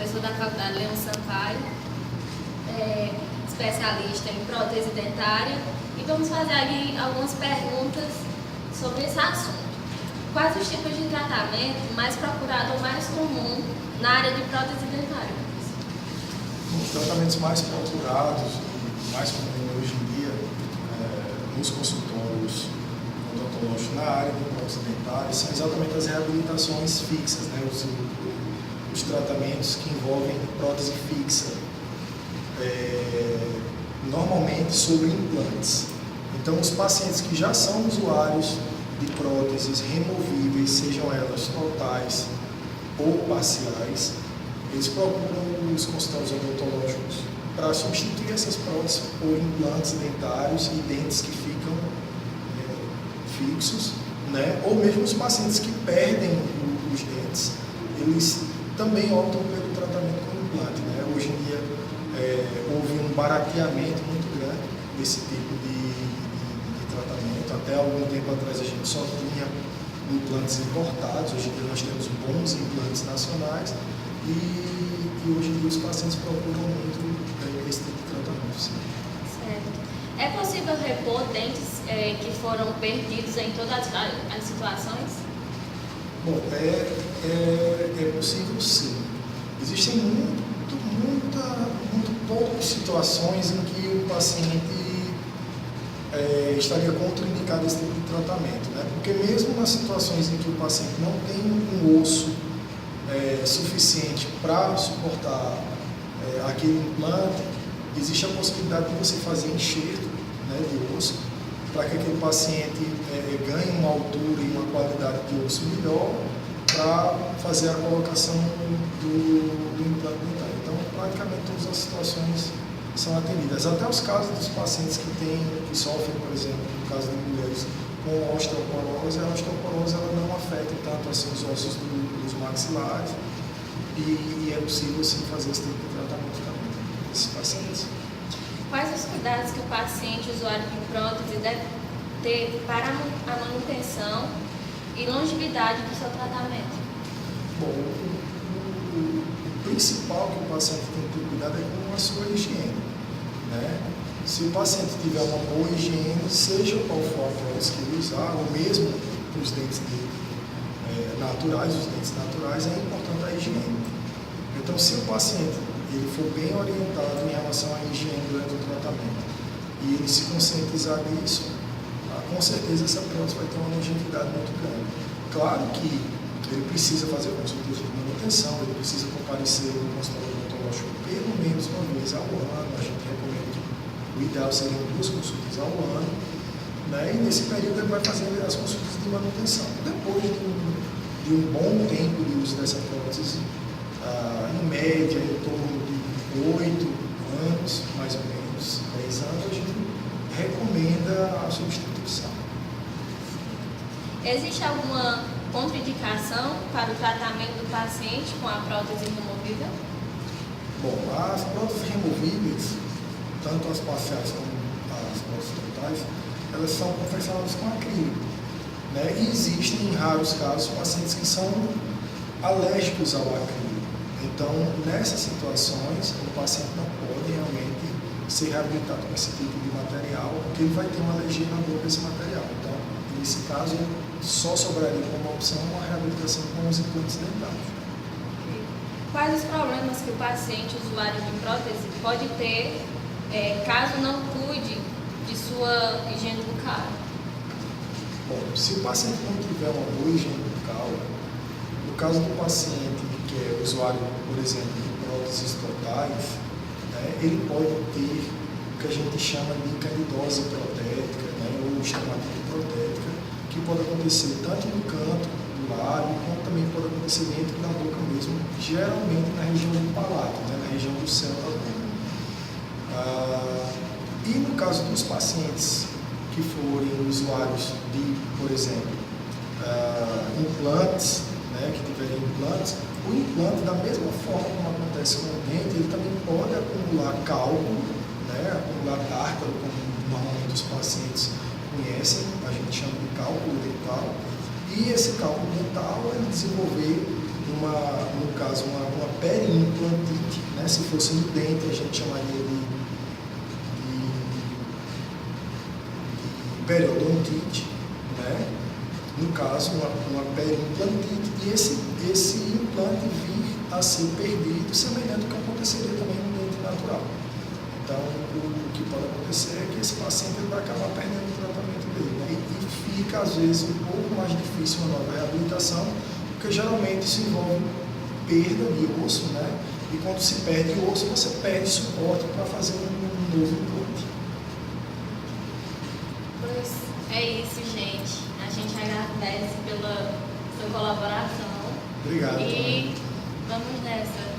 professor da faculdade Leon Sampaio, especialista em prótese dentária, e vamos fazer aqui algumas perguntas sobre esse assunto. Quais os tipos de tratamento mais procurado ou mais comum na área de prótese dentária? Os tratamentos mais procurados e mais comuns hoje em dia nos consultórios odontológicos na área de prótese dentária são exatamente as reabilitações fixas, né? Os tratamentos que envolvem prótese fixa, normalmente sobre implantes. Então, os pacientes que já são usuários de próteses removíveis, sejam elas totais ou parciais, eles procuram os consultórios odontológicos para substituir essas próteses por implantes dentários e dentes que ficam fixos, né? Ou mesmo os pacientes que perdem os dentes, eles também optam pelo tratamento com implante, né? Hoje em dia houve um barateamento muito grande desse tipo de tratamento. Até algum tempo atrás a gente só tinha implantes importados, hoje em dia nós temos bons implantes nacionais e hoje em dia os pacientes procuram muito esse tipo de tratamento. Sim. Certo. É possível repor dentes que foram perdidos em todas as situações? Bom, é possível sim. Existem muito poucas situações em que o paciente estaria contraindicado esse tipo de tratamento, né? Porque mesmo nas situações em que o paciente não tem um osso suficiente para suportar aquele implante, existe a possibilidade de você fazer enxerto, né, de osso, para que aquele paciente ganhe uma altura e uma qualidade de osso melhor para fazer a colocação do implante dentário. Então, praticamente todas as situações são atendidas. Até os casos dos pacientes que sofrem, por exemplo, no caso de mulheres com osteoporose, a osteoporose ela não afeta tanto assim, os ossos dos maxilares e é possível sim fazer esse tipo de tratamento também desses pacientes. Quais os cuidados que o paciente usuário de prótese deve ter para a manutenção e longevidade do seu tratamento? Bom, o principal que o paciente tem que ter cuidado é com a sua higiene, né? Se o paciente tiver uma boa higiene, seja qual for a prótese que ele usar, ou mesmo os dentes naturais, é importante a higiene. Então, se o paciente ele for bem orientado em relação à higiene durante o tratamento e ele se conscientizar disso, com certeza essa prótese vai ter uma longevidade muito grande. Claro que ele precisa fazer consultas de manutenção, ele precisa comparecer no consultório odontológico pelo menos uma vez ao ano. A gente recomenda que o ideal seriam 2 consultas ao ano, né? E nesse período ele vai fazer as consultas de manutenção. Depois de um bom tempo de uso dessa prótese, em média, em torno de 8 anos, mais ou menos 10 anos, a gente recomenda a substituição. Existe alguma contraindicação para o tratamento do paciente com a prótese removível? Bom, as próteses removíveis, tanto as parciais como as próteses totais, elas são confeccionadas com acrílico, né? E existem, em raros casos, pacientes que são alérgicos ao acrílico. Então, nessas situações, o paciente não pode realmente ser reabilitado com esse tipo de material, porque ele vai ter uma alergia na boca desse material. Então, nesse caso, só sobraria como opção uma reabilitação com os implantes dentários. Quais os problemas que o paciente usuário de prótese pode ter caso não cuide de sua higiene bucal? Bom, se o paciente não tiver uma boa higiene bucal, no caso do paciente que é usuário, por exemplo, de próteses totais, né, ele pode ter o que a gente chama de candidose protética, né, ou estomatite protética, que pode acontecer tanto no canto do lábio, como também pode acontecer dentro da boca mesmo, geralmente na região do palato, né, na região do céu da boca. E no caso dos pacientes que forem usuários de, por exemplo, implantes, né, que tiverem implantes, o implante, da mesma forma como acontece com o dente, ele também pode acumular cálculo, né, acumular tártaro, como normalmente os pacientes conhecem, a gente chama de cálculo dental, e esse cálculo dental ele desenvolver no caso, uma periimplantite, né? Se fosse no dente, a gente chamaria de periodontite, né? No caso, uma periimplantite, e esse implante vir a ser perdido, semelhante ao que aconteceria também no dente natural. Então, o que pode acontecer é que esse paciente vai acabar perdendo o tratamento dele, né? E fica, às vezes, um pouco mais difícil uma nova reabilitação, porque geralmente isso envolve perda de osso, né? E quando se perde osso, você perde suporte para fazer um novo implante. Pois é isso, gente. A gente agradece pela sua colaboração. Obrigado. E vamos nessa.